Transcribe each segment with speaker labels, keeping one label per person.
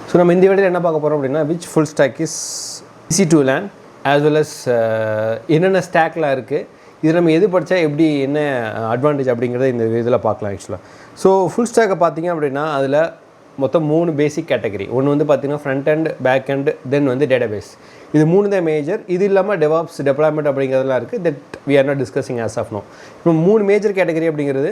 Speaker 1: So நம்ம இந்த வீடியோவில் என்ன பார்க்க போகிறோம் அப்படின்னா which full stack is easy to learn as well as என்னென்ன ஸ்டாக்லாம் இருக்குது, இது நம்ம எது படித்தா எப்படி என்ன அட்வான்டேஜ் அப்படிங்கிறத இந்த இதில் பார்க்கலாம் ஆக்சுவலாக. ஸோ ஃபுல் ஸ்டாக்கை பார்த்தீங்க அப்படின்னா அதில் மொத்தம் 3 பேசிக் கேட்டகரி. ஒன்று வந்து பார்த்திங்கன்னா front end back end then வந்து டேட்டாபேஸ். இது 3 தான் மேஜர். இது இல்லாமல் டெவாப்ஸ் டெப்ளாய்மெண்ட் அப்படிங்கிறதுலாம் இருக்குது. That we are not discussing as of now. இப்போ 3 மேஜர் கேட்டகரி அப்படிங்கிறது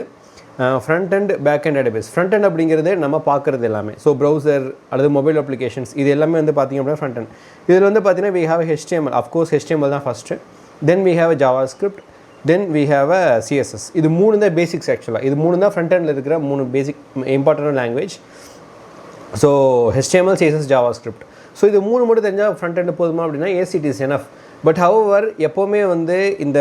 Speaker 1: front end back end database. Front end அப்படிங்கிறது நம்ம பார்க்குறது எல்லாமே. ஸோ ப்ரௌசர் அல்லது மொபைல் அப்ளிகேஷன்ஸ் இது எல்லாமே வந்து பார்த்திங்க அப்படின்னா ஃப்ரண்ட் அண்ட். இதில் வந்து பார்த்திங்கன்னா we have HTML. Of course HTML தான் first. Then we have JavaScript. Then we have CSS. இது 3 தான் பேசிக்ஸ் ஆக்சுவலாக. இது 3 தான் ஃப்ரண்ட் அண்டில் இருக்கிற 3 basic important language. So HTML, CSS, JavaScript. So இது 3 மட்டும் தெரிஞ்சால் ஃப்ரண்ட் அண்ட் போதுமா அப்படின்னா yes it is enough. But however எப்போவுமே வந்து இந்த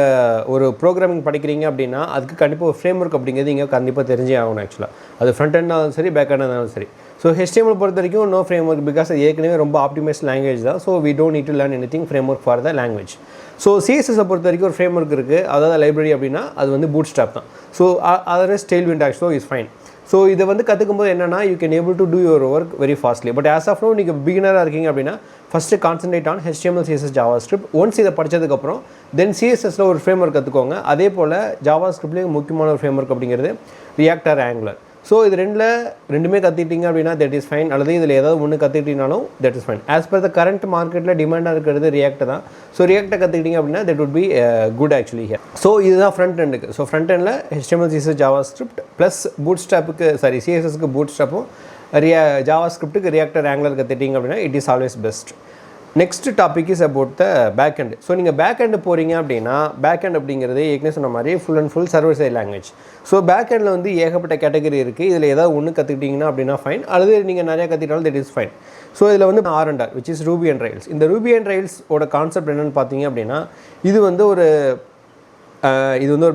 Speaker 1: ஒரு ப்ரோக்ராமிங் படிக்கிறீங்க அப்படின்னா அதுக்கு கண்டிப்பாக ஒரு ஃப்ரேம் ஒர்க் அப்படிங்கிறது இங்கே கண்டிப்பாக தெரிஞ்சே ஆகணும் ஆக்சுவலாக. அது ஃப்ரண்ட் ஹேண்டாலும் சரி பேக் ஹேண்டாலும் சரி. ஸோ HTML பொறுத்த வரைக்கும் நோ ஃப்ரேம் ஒர்க் பிகாஸ் அது ஏற்கனவே ரொம்ப ஆப்டிமைஸ் லாங்குவேஜ் தான். So we don't need to learn anything framework for the language. So CSS பொறுத்த வரைக்கும் ஒரு ஃப்ரேம் ஒர்க் இருக்குது, அதாவது லைப்ரரி அப்படின்னா அது வந்து பூட் ஸ்டாப் தான். ஸோ அதர்ஸ் டெய்ல்விண்ட் ஆக்சுவலாக இஸ் ஃபைன். ஸோ இதை வந்து கற்றுக்கும்போது என்னென்னா you can able to do your work very fastly. But as of now நீங்கள் பிகினராக இருக்கீங்க அப்படின்னா first concentrate on HTML, CSS, JavaScript. Once இதை படித்ததுக்கப்புறம் தென் CSSல ஒரு ஃப்ரேம் ஒர்க் கற்றுக்கோங்க. அதே போல் JavaScriptலேயும் முக்கியமான ஒரு ஃப்ரேம் ஒர்க் அப்படிங்கிறது React or Angular. ஸோ இது ரெண்டுமே கற்றுக்கிட்டீங்க அப்படின்னா தட் இஸ் ஃபைன். அல்லது இதில் ஏதாவது ஒன்று கற்றுக்கிட்டீங்கனாலும் that is fine. As per the current மார்க்கெட்டில் டிமாண்டாக இருக்கிறது React தான். ஸோ React கற்றுக்கிட்டீங்க அப்படின்னா that would be good actually here. So இதுதான் ஃப்ரண்ட் எண்டுக்கு. ஸோ ஃப்ரண்ட் எண்டில் HTML, CSS, JavaScript ப்ளஸ் பூட்ஸ்ட்ராப்புக்கு CSSக்கு பூட்ஸ்ட்ராப்பும் JavaScriptக்கு React or Angular கற்றுக்கிட்டீங்க அப்படின்னா it is always best. Next topic is about the back end. So நீங்கள் பேக் எண்ட் போகிறீங்க அப்படின்னா பேக் எண்ட் அப்படிங்கிறது ஏற்கனவே சொன்ன மாதிரி full and full server side language. So back எண்டில் வந்து ஏகப்பட்ட கேட்டகரி இருக்குது. இதில் ஏதாவது ஒன்று கற்றுக்கிட்டிங்கன்னா அப்படின்னா ஃபைன், அல்லது நீங்கள் நிறையா கற்றுக்கிட்டாலும் தட் இஸ் ஃபைன். ஸோ இதில் வந்து R&R which is Ruby and Rails. இந்த Ruby and Rails ஓட கான்செப்ட் என்னென்னு பார்த்தீங்க அப்படின்னா இது வந்து ஒரு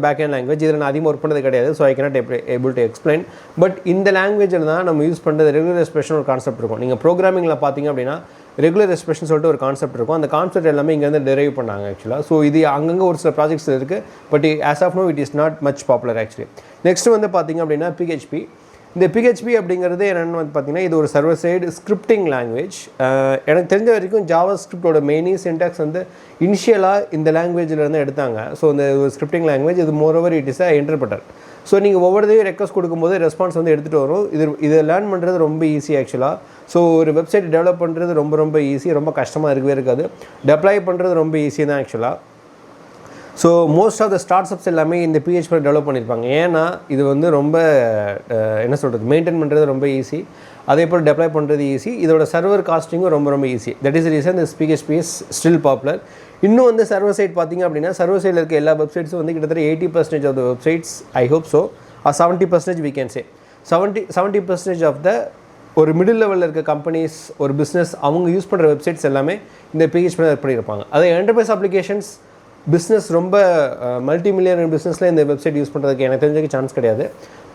Speaker 1: பேக் எண்ட் லாங்குவேஜ். இதில் நான் அதிகமாக ஒர்க் பண்ணது கிடையாது. So I cannot able to explain. But இந்த லாங்குவேஜில் தான் நம்ம யூஸ் பண்ணுறது ரெகுலர் எக்ஸ்பிரஷன் ஒரு கான்செப்ட் இருக்கும். நீங்கள் ப்ரோக்ராமிங்கில் பார்த்தீங்க அப்படின்னா ரெகுலர் எக்ஸ்பிரஷன் சொல்லிட்டு ஒரு கான்செப்ட் இருக்கும். அந்த கான்செப்ட் எல்லாமே இங்கேருந்து டெரைவ் பண்ணாங்க ஆக்சுவலாக. ஸோ இது அங்கங்கே ஒரு சில ப்ராஜெக்ட்ஸ் இருக்குது. But as of now it is not much popular actually. Next வந்து பார்த்தீங்க அப்படின்னா PHP. இந்த PHP அப்படிங்கிறது என்னென்னு வந்து பார்த்தீங்கன்னா இது ஒரு சர்வர் சைடு ஸ்கிரிப்டிங் லாங்குவேஜ். எனக்கு தெரிஞ்ச வரைக்கும் JavaScriptோட மெயினி சின்டாக்ஸ் வந்து இனிஷியலாக இந்த லாங்குவேஜிலேருந்து எடுத்தாங்க. ஸோ இந்த ஒரு ஸ்கிரிப்டிங் லாங்குவேஜ் இது moreover it is interpreter. So நீங்கள் ஒவ்வொருத்தையும் ரெக்வஸ்ட் கொடுக்கும்போது ரெஸ்பான்ஸ் வந்து எடுத்துகிட்டு வரும். இதை லேர்ன் பண்ணுறது ரொம்ப ஈஸி ஆக்சுவலாக. ஸோ ஒரு வெப்சைட் டெவலப் பண்ணுறது ரொம்ப ஈஸி, ரொம்ப கஷ்டமாக இருக்கவே இருக்காது. டெப்ளாய் பண்ணுறது ரொம்ப ஈஸி தான் ஆக்சுவலாக. So most of the startups எல்லாமே இந்த PHP டெவலப் பண்ணியிருப்பாங்க. ஏன்னா இது வந்து ரொம்ப என்ன சொல்கிறது மெயின்டைன் பண்ணுறது ரொம்ப ஈஸி, அதே போல் டெப்ளாய் பண்ணுறது ஈஸி. இதோட சர்வர் காஸ்டிங்கும் ரொம்ப easy. That is reason this PHP is still popular. இன்னும் வந்து சர்வர் சைட் பார்த்தீங்க அப்படின்னா சர்வர் சைடில் இருக்க எல்லா வெப்சைட்ஸும் வந்து கிட்டத்தட்ட 80% of the websites I hope so 70% we can say 70% of the ஒரு மிடில் லெவலில் இருக்க கம்பெனிஸ் ஒரு பிஸ்னஸ் அவங்க யூஸ் பண்ணுற வெப்சைட்ஸ் எல்லாமே இந்த PHP ஒர்க் பண்ணியிருப்பாங்க. அதே என்டர்பிரைஸ் அப்ளிகேஷன்ஸ் பிஸ்னஸ் ரொம்ப மல்டி மில்லியன் பிஸ்னஸில் இந்த வெப்சைட் யூஸ் பண்ணுறதுக்கு எனக்கு தெரிஞ்ச சான்ஸ் கிடையாது.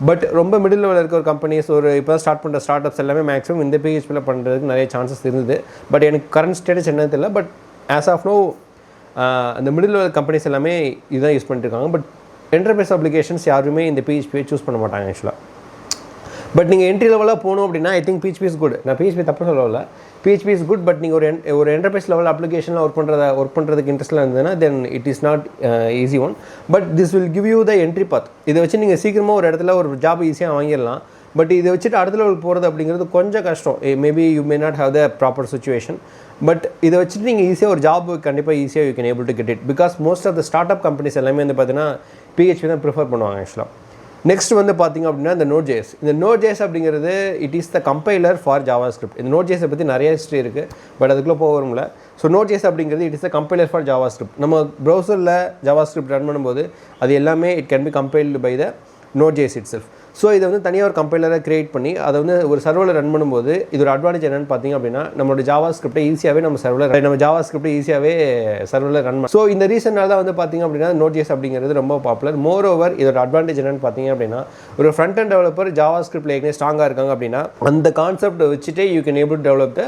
Speaker 1: பட் ரொம்ப மிடில் லெவலில் இருக்க ஒரு கம்பெனிஸ் ஒரு இப்போ தான் ஸ்டார்ட் பண்ணுற ஸ்டார்ட் அப்ஸ் எல்லாமே மேக்ஸிமம் இந்த PHPயில் பண்ணுறதுக்கு நிறைய சான்சஸ் இருந்தது. பட் எனக்கு கரண்ட் ஸ்டேட்டஸ் என்னன்னு தெரியல. பட் ஆஸ் ஆஃப் நோ அந்த மிடில் லெவல் கம்பெனிஸ் எல்லாமே இதுதான் யூஸ் பண்ணிட்டுருக்காங்க. பட் என்டர்பிரைஸ் அப்ளிகேஷன்ஸ் யாருமே இந்த PHP சூஸ் பண்ண மாட்டாங்க ஆக்சுவலாக. பட் நீங்கள் என்ட்ரி லெவலாக போகணும் அப்படின்னா I think PHP is good. நான் PHP தப்பு சொல்லல, PHP இஸ் குட். பட் நீங்கள் ஒரு என்டர்பிரைஸ் லெவல் அப்ளிகேஷனில் ஒர்க் பண்ணுறதுக்கு இன்ட்ரெஸ்ட்டில் இருந்ததுன்னா then it is not easy one. But this will give you the entry path. இதை வச்சு நீங்கள் சீக்கிரமாக ஒரு இடத்துல ஒரு ஜாப் ஈஸியாக வாங்கிடலாம். பட் இதை வச்சுட்டு அடுத்த லெவல் போகிறது அப்படிங்கிறது கொஞ்சம் கஷ்டம். Maybe you may not have the proper situation. But இதை வச்சுட்டு நீங்கள் ஈஸியாக ஒரு ஜாப் கண்டிப்பாக ஈஸியாக you can able to get it. Because most of the startup companies எல்லாமே வந்து பார்த்தீங்கன்னா PHP தான் ப்ரிஃபர் பண்ணுவாங்க ஆக்சுவலாக. நெக்ஸ்ட் வந்து பார்த்திங்க அப்படின்னா இந்த Node.js. இந்த Node.js அப்படிங்கிறது it is the compiler for JavaScript. இந்த Node.js பற்றி நிறைய ஹிஸ்ட்ரி இருக்குது, பட் அதுக்குள்ளே போக வரும்ல. ஸோ Node.js அப்படிங்கிறது it is the compiler for JavaScript. நம்ம ப்ரௌசரில் JavaScript ரன் பண்ணும்போது அது எல்லாமே it can be compiled by the Node.js itself. So இதை வந்து தனியாக ஒரு கம்பைலரை க்ரியேட் பண்ணி அதை வந்து ஒரு சர்வரில் ரன் பண்ணும்போது இது ஒரு அட்வான்டேஜ் என்னென்னு பார்த்தீங்க அப்படின்னா நம்மளோட JavaScript ஈஸியாகவே நம்ம JavaScript ஈஸியாகவே சர்வரில் ரன் பண்ணலாம். ஸோ இந்த ரீசனால் தான் வந்து பார்த்திங்க அப்படின்னா Node.js அப்படிங்கிறது ரொம்ப பாப்புலர். மோர் ஓவர் இதோட அட்வான்டேஜ் என்னென்னு பார்த்தீங்க அப்படின்னா ஒரு ஃப்ரண்ட் அண்ட் டெவலப்பர் JavaScriptல ஏற்கனவே ஸ்ட்ராங்காக இருக்காங்க அப்படின்னா அந்த கான்செப்ட் வச்சுட்டே you can able develop the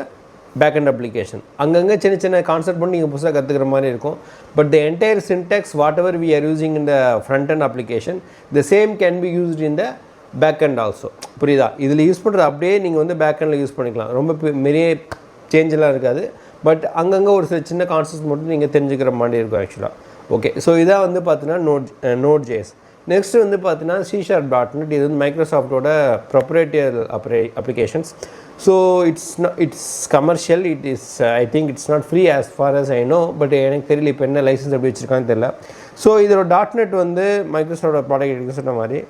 Speaker 1: back end application. அங்கங்கே சின்ன கான்செப்ட் பண்ணி நீங்கள் புதுசாக கற்றுக்கிற மாதிரி இருக்கும். But the entire syntax whatever we are using in the front end application the same can be used in the back end also. புரியுதா? இதில் யூஸ் பண்ணுறது அப்படியே நீங்கள் வந்து பேக் எண்டில் யூஸ் பண்ணிக்கலாம். ரொம்ப பெரிய சேஞ்செலாம் இருக்காது. பட் அங்கங்கே ஒரு சில சின்ன கான்செப்ட்ஸ் மட்டும் நீங்கள் தெரிஞ்சுக்கிற மாதிரி இருக்கும் ஆக்சுவலாக. ஓகே, ஸோ இதாக வந்து பார்த்தீங்கன்னா Node.js. நெக்ஸ்ட் வந்து பார்த்தீங்கன்னா C#.NET. இது வந்து மைக்ரோசாஃப்டோட proprietary applications. So it's commercial. I think it's not free as far as I know. But எனக்கு தெரியல இப்போ என்ன லைசன்ஸ் எப்படி வச்சுருக்கான்னு தெரியல. ஸோ இதோட .NET வந்து மைக்ரோசாஃப்டோட ப்ராடக்ட் எடுக்க சொன்ன மாதிரி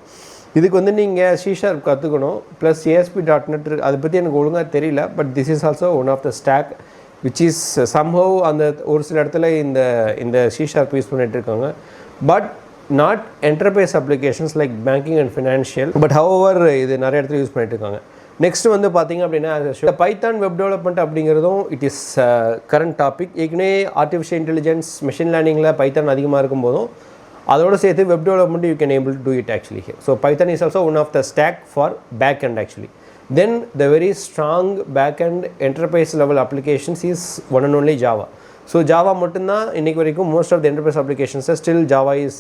Speaker 1: இதுக்கு வந்து நீங்கள் C# கற்றுக்கணும். ப்ளஸ் ASP.NET அதை பற்றி எனக்கு ஒழுங்காக தெரியல. But this is also one of the stack which is somehow அந்த ஒரு சில இடத்துல இந்த C# யூஸ் பண்ணிகிட்டு இருக்காங்க. But not enterprise applications like banking and financial. But however இது நிறைய இடத்துல யூஸ் பண்ணிட்டு இருக்காங்க. நெக்ஸ்ட் வந்து பார்த்தீங்க அப்படின்னா பைத்தான் வெப் டெவலப்மெண்ட் அப்படிங்கிறதும் இட் இஸ் கரண்ட் டாபிக். ஏற்கனவே ஆர்டிஃபிஷியல் இன்டெலிஜென்ஸ் மிஷின் லேர்னிங்கில் பைத்தான் அதிகமாக இருக்கும்போதும் அதோடு சேர்த்து web development you can able to do it actually here. So Python is also one of the stack for back end actually. Then the very strong back-end enterprise level applications is one and only Java. So Java மட்டும்தான் இன்றைக்கு வரைக்கும் most of the enterprise applications still Java is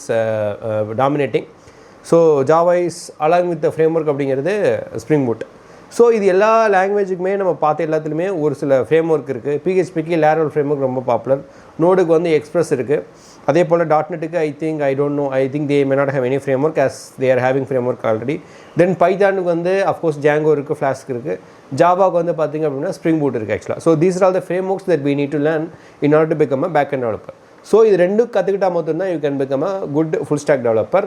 Speaker 1: dominating. So Java is along with the framework அப்படிங்கிறது Spring Boot. So இது எல்லா லாங்குவேஜுக்குமே நம்ம பார்த்த எல்லாத்துலேயுமே ஒரு சில ஃப்ரேம்ஒர்க் இருக்குது. PHPக்கு Laravel ஃப்ரேம்ஒர்க் ரொம்ப பாப்புலர். நோடுக்கு வந்து எக்ஸ்பிரஸ் இருக்குது. அதே போல் .NETக்கு I don't know, I think they may not have any framework as they are having framework already. Then பைத்தானுக்கு வந்து அஃப்கோர்ஸ் Django இருக்குது, Flask இருக்குது. ஜாவாவுக்கு வந்து பார்த்திங்க அப்படின்னா Spring Boot இருக்குது ஆக்சுவலாக. So these are all the frameworks that we need to learn in order to become a back-end developer. So இது ரெண்டும் கற்றுக்கிட்டால் மட்டும்தான் you can become a good full stack developer.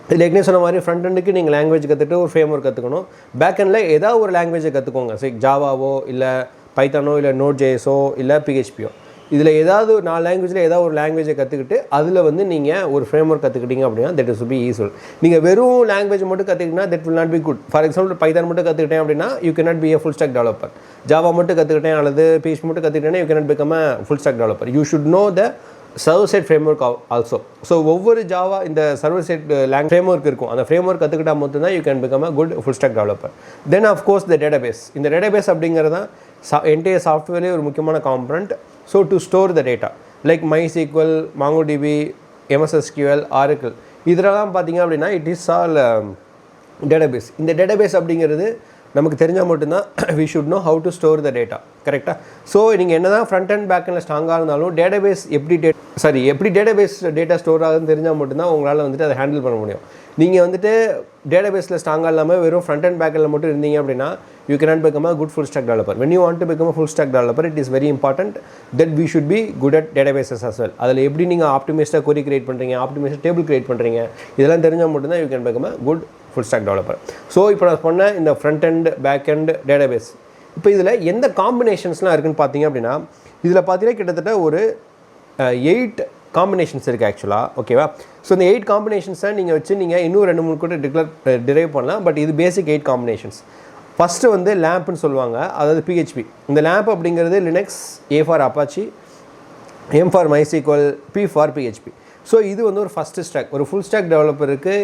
Speaker 1: இதில் ஏற்கனவே சொன்ன மாதிரி ஃப்ரண்ட் எண்டுக்கு நீங்கள் லாங்குவேஜ் கற்றுட்டு ஒரு ஃப்ரேம்ஒர்க் கற்றுக்கணும். பேக் எண்டில் ஏதாவது ஒரு லாங்குவேஜை கற்றுக்கோங்க. சரி, ஜாவாவோ இல்லை பைத்தானோ இல்லை Node.jsஓ இல்லை PHPஓ. இதில் ஏதாவது 4 லாங்குவேஜில் ஏதாவது ஒரு லாங்குவேஜை கற்றுக்கிட்டு அதில் வந்து நீங்கள் ஒரு ஃப்ரேம்ஒர்க் கற்றுக்கிட்டீங்க அப்படின்னா தட் இஸ் பி ஈஸி. நீங்கள் வெறும் லாங்குவேஜ் மட்டும் கற்றுக்கிட்டீங்கன்னா that will not be good. For example Python மட்டும் கற்றுக்கிட்டேன் அப்படின்னா you can not be a full stack developer. Java மட்டும் கற்றுக்கிட்டேன் அல்லது PHP மட்டும் கற்றுக்கிட்டேன்னா you can not become a full stack developer. You should know the server side framework also. So ஒவ்வொரு Java இந்த சர்வர் சைட் ஃப்ரேம்ஒர்க் இருக்கும். அந்த framework கற்றுக்கிட்டால் மட்டும் தான் you can become a good full stack developer. Then of course the database. இந்த database அப்படிங்கிறது தான் என்டையர் சாஃப்ட்வேர்லேயே ஒரு முக்கியமான component. So to store the data like MySQL, MongoDB, MS SQL, Oracle இதெல்லாம் பார்த்தீங்க அப்படின்னா இட் இஸ் ஆல் டேட்டாபேஸ். இந்த டேட்டாபேஸ் அப்படிங்கிறது நமக்கு தெரிஞ்சால் மட்டும்தான் we should know how to store the data. கரெக்டாக? ஸோ நீங்கள் என்ன தான் ஃப்ரண்ட் அண்ட் பேக் எண்டில் ஸ்ட்ராங்காக இருந்தாலும் டேட்டாபேஸ் எப்படி டேட்டாபேஸ் டேட்டா ஸ்டோர் ஆகுதுன்னு தெரிஞ்சால் மட்டும்தான் உங்களால் வந்துட்டு அதை ஹேண்டில் பண்ண முடியும். நீங்கள் வந்துட்டு டேட்டாபேஸில் ஸ்ட்ராங்காக இல்லாமல் வெறும் ஃப்ரண்ட் அண்ட் பேக் எண்டில் மட்டும் இருந்தீங்க அப்படின்னா you cannot become a good full stack developer. When you want to become a full stack developer, it is very important that we should be good at databases as well. அதில் எப்படி நீங்கள் ஆப்டிமைஸ்டாக query create பண்ணுறீங்க, ஆப்டிமைஸ்டாக table create பண்ணுறீங்க, இதெல்லாம் தெரிஞ்சால் மட்டும்தான் you can become a good full stack developer. So இப்போ நான் சொன்ன இந்த front end back end database இப்போ இதில் எந்த காம்பினேஷன்ஸ்லாம் இருக்குதுன்னு பார்த்தீங்க அப்படின்னா இதில் பார்த்தீங்கன்னா கிட்டத்தட்ட ஒரு 8 காம்பினேஷன்ஸ் இருக்குது ஆக்சுவலாக. ஓகேவா? ஸோ இந்த 8 காம்பினேஷன்ஸை நீங்கள் வச்சு நீங்கள் இன்னும் 2-3 கூட டிரைவ் பண்ணலாம். பட் இது பேசிக் 8 காம்பினேஷன்ஸ். ஃபஸ்ட்டு வந்து லேம்ப்னு சொல்லுவாங்க, அதாவது PHP. இந்த லேம்ப் அப்படிங்கிறது Linux, A for Apache, M for MySQL, P for PHP. So இது வந்து ஒரு ஃபஸ்ட்டு ஸ்டாக். ஒரு ஃபுல் ஸ்டாக் டெவலப்பருக்கு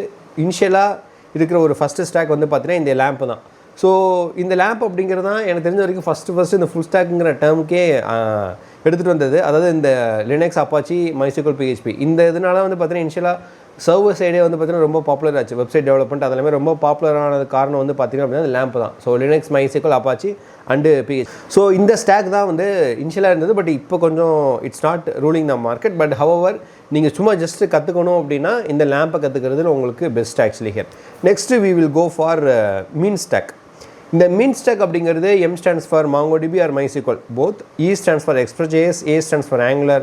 Speaker 1: இனிஷியலாக இருக்கிற ஒரு ஃபஸ்ட்டு ஸ்டாக் வந்து பார்த்தீங்கன்னா இந்த லேம்ப் தான். ஸோ இந்த லேம்ப் அப்படிங்கிறது தான் எனக்கு தெரிஞ்ச வரைக்கும் ஃபஸ்ட்டு இந்த ஃபுல் ஸ்டாக்குங்கிற டேர்முக்கே எடுத்துகிட்டு வந்தது. அதாவது இந்த லினக்ஸ், அப்பாச்சி, MySQL, PHP இந்த இதனால வந்து பார்த்தீங்கன்னா இனிஷியலாக சர்வர் சைடே வந்து பார்த்தீங்கன்னா ரொம்ப பாப்புலர் ஆச்சு. வெப்சைட் டெவலப்மெண்ட் அதெல்லாமே ரொம்ப பாப்புலரானது காரணம் வந்து பார்த்தீங்கன்னா அப்படின்னா அந்த லேம்ப் தான். So Linux, MySQL, Apache and PHP. So இந்த ஸ்டாக் தான் வந்து இனிஷியலாக இருந்தது. பட் இப்போ கொஞ்சம் it's not ruling the market. But however நீங்கள் சும்மா ஜஸ்ட் கற்றுக்கணும் அப்படின்னா இந்த லேம்பை கற்றுக்கிறது உங்களுக்கு best actually here. Next we will go for MEAN stack. இந்த மீன் ஸ்டாக் அப்படிங்கிறது M stands for MongoDB or MySQL both, E stands for Express.js, A stands for Angular,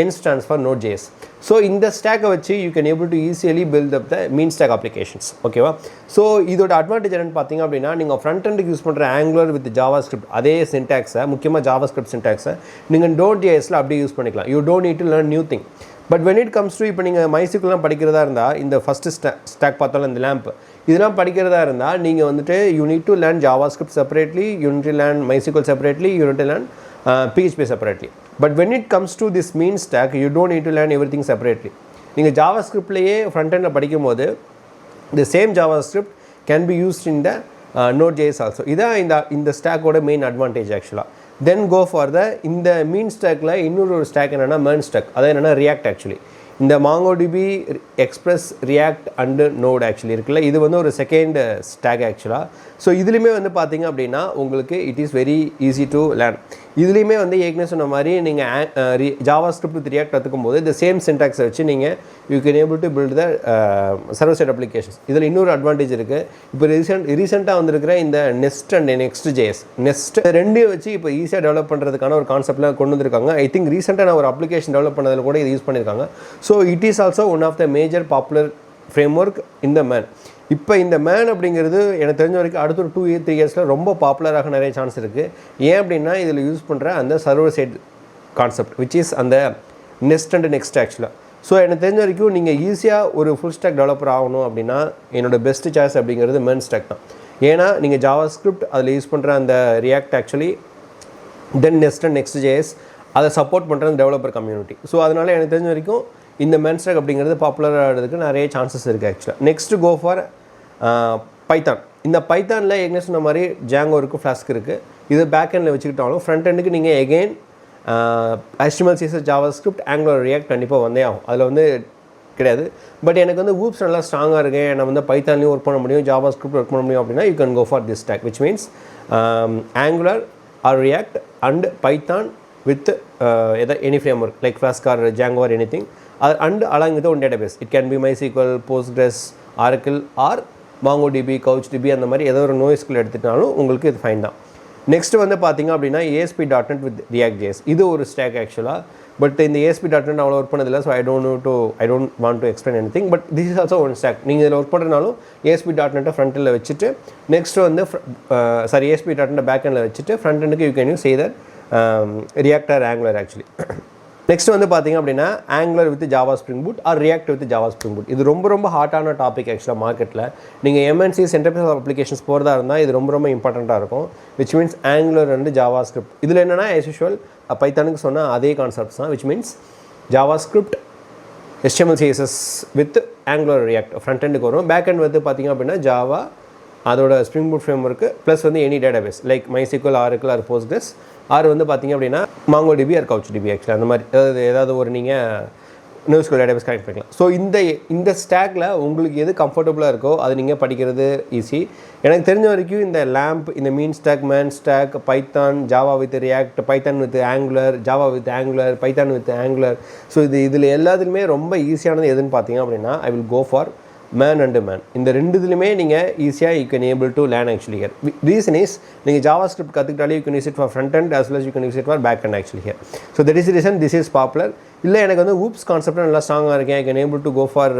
Speaker 1: N stands for Node.js. So இந்த ஸ்டாக்கை வச்சு you can able to easily build up the MEAN stack applications. ஓகேவா? So இதோட advantage என்னென்னு பார்த்தீங்க அப்படின்னா நீங்கள் front எண்டுக்கு யூஸ் பண்ணுற ஆங்குலர் வித் ஜாவா ஸ்கிரிப்ட் அதே சின்டாக்ஸை, முக்கியமாக ஜாவா ஸ்கிரிப்ட் சின்டாக்ஸை நீங்கள் Node.jsல அப்படியே யூஸ் பண்ணிக்கலாம். You don't need to learn new thing. But when it comes to இப்போ நீங்கள் MySQLலாம் படிக்கிறதா இருந்தால் இந்த ஃபஸ்ட்டு ஸ்டாக் பார்த்தாலும் இந்த லேம்ப் இதெல்லாம் படிக்கிறதா இருந்தால் நீங்கள் வந்துட்டு you need to learn JavaScript separately, you need to learn MySQL separately, you need to learn PHP separately. But when it comes to this MEAN stack you don't need to learn everything separately. நீங்கள் ஜாவா ஸ்கிரிப்ட்லேயே front எண்டில் படிக்கும் போது the same JavaScript can be used in the Node.js also. இதான் இந்த ஸ்டாக்கோட main advantage ஆக்சுவலாக. தென் கோ ஃபார் இந்த மீன் ஸ்டாக்கில் இன்னொரு ஸ்டாக் என்னென்னா மெர்ன் ஸ்டாக். அது என்னென்னா ரியாக்ட் ஆக்சுவலி. இந்த MongoDB Express React and Node actually இருக்குல்ல, இது வந்து ஒரு செகண்ட் ஸ்டாக் ஆக்சுவலாக. ஸோ இதுலேயுமே வந்து பார்த்தீங்க அப்படின்னா உங்களுக்கு it is very easy to learn. இதுலேயுமே வந்து ஏற்கனவே சொன்ன மாதிரி நீங்கள் ஜாவா ஸ்கிரிப்ட் வித் ரியாக்ட் கற்றுக்கும் போது இந்த சேம் சின்டாக்ஸை வச்சு நீங்கள் you can able to build the server side applications. இதில் இன்னொரு அட்வான்டேஜ் இருக்குது. இப்போ ரீசெண்டாக வந்திருக்கிற இந்த நெஸ்ட் அண்ட் Next.js நெஸ்ட் ரெண்டையும் வச்சு இப்போ ஈஸியாக டெவலப் பண்ணுறதுக்கான ஒரு கான்செப்ட்லாம் கொண்டு வந்திருக்காங்க. ஐ திங்க் ரீசெண்டாக நான் ஒரு அப்ளிகேஷன் டெவலப் பண்ணதில் கூட இது யூஸ் பண்ணியிருக்காங்க. So it is also one of the major popular framework இந்த மேன். இப்போ இந்த மேன் அப்படிங்கிறது எனக்கு தெரிஞ்ச வரைக்கும் அடுத்த ஒரு 2-3 இயர்ஸில் ரொம்ப பாப்புலராக நிறைய சான்ஸ் இருக்குது. ஏன் அப்படின்னா இதில் யூஸ் பண்ணுற அந்த server side concept which is அந்த நெஸ்ட் அண்ட் நெக்ஸ்ட் ஆக்சுவலாக. ஸோ எனக்கு தெரிஞ்ச வரைக்கும் நீங்கள் ஈஸியாக ஒரு ஃபுல் ஸ்டாக் டெவலப்பர் ஆகணும் அப்படின்னா என்னோடய பெஸ்ட் சாய்ஸ் அப்படிங்கிறது மென் ஸ்டாக் தான். ஏன்னா நீங்கள் ஜாவா ஸ்கிரிப்ட் அதில் யூஸ் பண்ணுற அந்த react actually then next and Next.js அதை சப்போர்ட் பண்ணுற அந்த டெவலப்பர் கம்யூனிட்டி. ஸோ அதனால் எனக்கு தெரிஞ்ச வரைக்கும் இந்த மென் ஸ்டாக் அப்படிங்கிறது பாப்புலர் ஆகிறதுக்கு நிறைய சான்சஸ் இருக்குது ஆக்சுவலாக. Next go for Python. இந்த பைத்தானில் ஏற்கனவே சொன்ன மாதிரி ஜாங்கோ இருக்குது, ஃப்ளாஸ்க் இருக்குது. இது பேக் எண்டில் வச்சுக்கிட்டாலும் ஃப்ரண்ட் எண்டுக்கு நீங்கள் again HTML CSS Java script angular react கண்டிப்பாக வந்தே ஆகும். அதில் வந்து கிடையாது. பட் எனக்கு வந்து ஊப்ஸ் நல்லா ஸ்ட்ராங்காக இருக்கேன், நான் வந்து பைத்தான்லேயும் ஒர்க் பண்ண முடியும், ஜாவா ஸ்கிரிப்ட் ஒர்க் பண்ண முடியும் அப்படின்னா you can go for this stack which means Angular or React and Python with any framework like Flask or Django or anything and along with one database. It can be MySQL, Postgres, Oracle or MongoDB, CouchDB அந்த மாதிரி ஏதோ ஒரு NoSQL எடுத்துட்டாலும் உங்களுக்கு இது fine தான். Next வந்து பார்த்தீங்க அப்படின்னா ASP.NET வித் React.js. இது ஒரு ஸ்டாக் ஆக்சுவலாக. பட் இந்த ASP.NET அவ்வளோ ஒர்க் பண்ணதில்லை. So I don't want to explain anything. But this is also one stack. நீங்கள் இதில் ஒர்க் பண்ணுறதுனாலும் ASP.NEட்டை ஃப்ரண்ட்டில் வச்சுட்டு நெக்ஸ்ட் வந்து ASP.NEட்டை பேக் எண்டில் வச்சுட்டு ஃப்ரண்ட் எண்டுக்கு you can use either React or Angular actually. Next வந்து பார்த்தீங்க அப்படின்னா Angular with Java Spring Boot or React with Java Spring Boot. இது ரொம்ப ஹாட்டான டாபிக் ஆக்சுவலாக மார்க்கெட்டில். நீங்கள் MNCs என்டர்பிரைஸ் அப்ளிகேஷன்ஸ் போகிறதா இருந்தால் இது ரொம்ப இம்பார்ட்டண்ட்டாக இருக்கும். Which means Angular and JavaScript. இதில் என்னென்னா ஆஸ் யூஷுவல் பைத்தானுக்கு சொன்னால் அதே கான்செப்ட்ஸ் தான். Which means JavaScript HTML CSS with Angular React front எண்டுக்கு வரும். பேக் எண்ட் வந்து பார்த்தீங்க அப்படின்னா ஜாவா அதோட Spring Boot framework plus வந்து any database like MySQL, Oracle or Postgres or வந்து பார்த்தீங்க அப்படின்னா MongoDB ஆர் CouchDB ஆக்சுவலாக அந்த மாதிரி ஏதாவது ஒரு நீங்கள் NoSQL டேட்டாபேஸ் கனெக்ட் பண்ணிக்கலாம். ஸோ இந்த ஸ்டாக்கில் உங்களுக்கு எது கம்ஃபர்டபுளாக இருக்கோ அது நீங்கள் படிக்கிறது ஈஸி. எனக்கு தெரிஞ்ச வரைக்கும் இந்த லேம்ப், இந்த மீன் ஸ்டாக், மேன் stack, Python, Java with React, Python with Angular, Java with Angular, Python with Angular. So இதில் எல்லாத்துலேயுமே ரொம்ப ஈஸியானது எதுன்னு பார்த்தீங்க அப்படின்னா ஐ வில் கோ ஃபார் மேன் அண்டு மேன். இந்த ரெண்டு இதுலையுமே நீங்கள் ஈஸியாக you can able to learn actually here. Reason is நீங்கள் ஜாவா ஸ்கிரிப்ட் கற்றுக்கிட்டாலே you can use it for front end as well as you can use it for back end actually here. So that is the reason this is popular. இல்லை எனக்கு வந்து oops concept நல்லா ஸ்ட்ராங்காக இருக்கேன், I can able to go for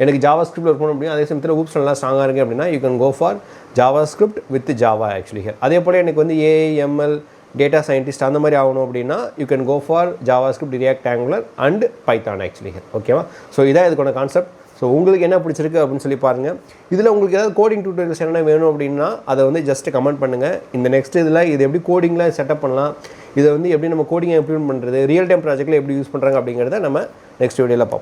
Speaker 1: எனக்கு JavaScript work பண்ண முடியும், அதே சமயத்தில் ஊப்ஸ் நல்லா ஸ்ட்ராங்காக இருக்கேன் அப்படின்னா you can go for JavaScript with Java actually here. அதே போல் எனக்கு வந்து AI/ML டேட்டா சயின்டிஸ்ட் அந்த மாதிரி ஆகணும் அப்படின்னா you can go for JavaScript, React, Angular and Python actually here. ஓகேவா? ஸோ இதான் இதுக்கான கான்செப்ட். ஸோ உங்களுக்கு என்ன பிடிச்சிருக்கு அப்படின்னு சொல்லி பாருங்கள். இதில் உங்களுக்கு ஏதாவது கோடிங் டியூட்டோரியல்ஸ் என்ன வேணும் அப்படின்னா அதை வந்து ஜஸ்ட் கமெண்ட் பண்ணுங்கள். இந்த நெக்ஸ்ட் இதில் இது எப்படி கோடிங்கில் செட்டப் பண்ணலாம், இதை வந்து எப்படி நம்ம கோடிங்கை இம்ப்ளிமெண்ட் பண்ணுறது, ரியல் டைம் ப்ராஜெக்ட்டில் எப்படி யூஸ் பண்ணுறாங்க அப்படிங்கிறத நம்ம நெக்ஸ்ட் வீடியோவில் பார்ப்போம்.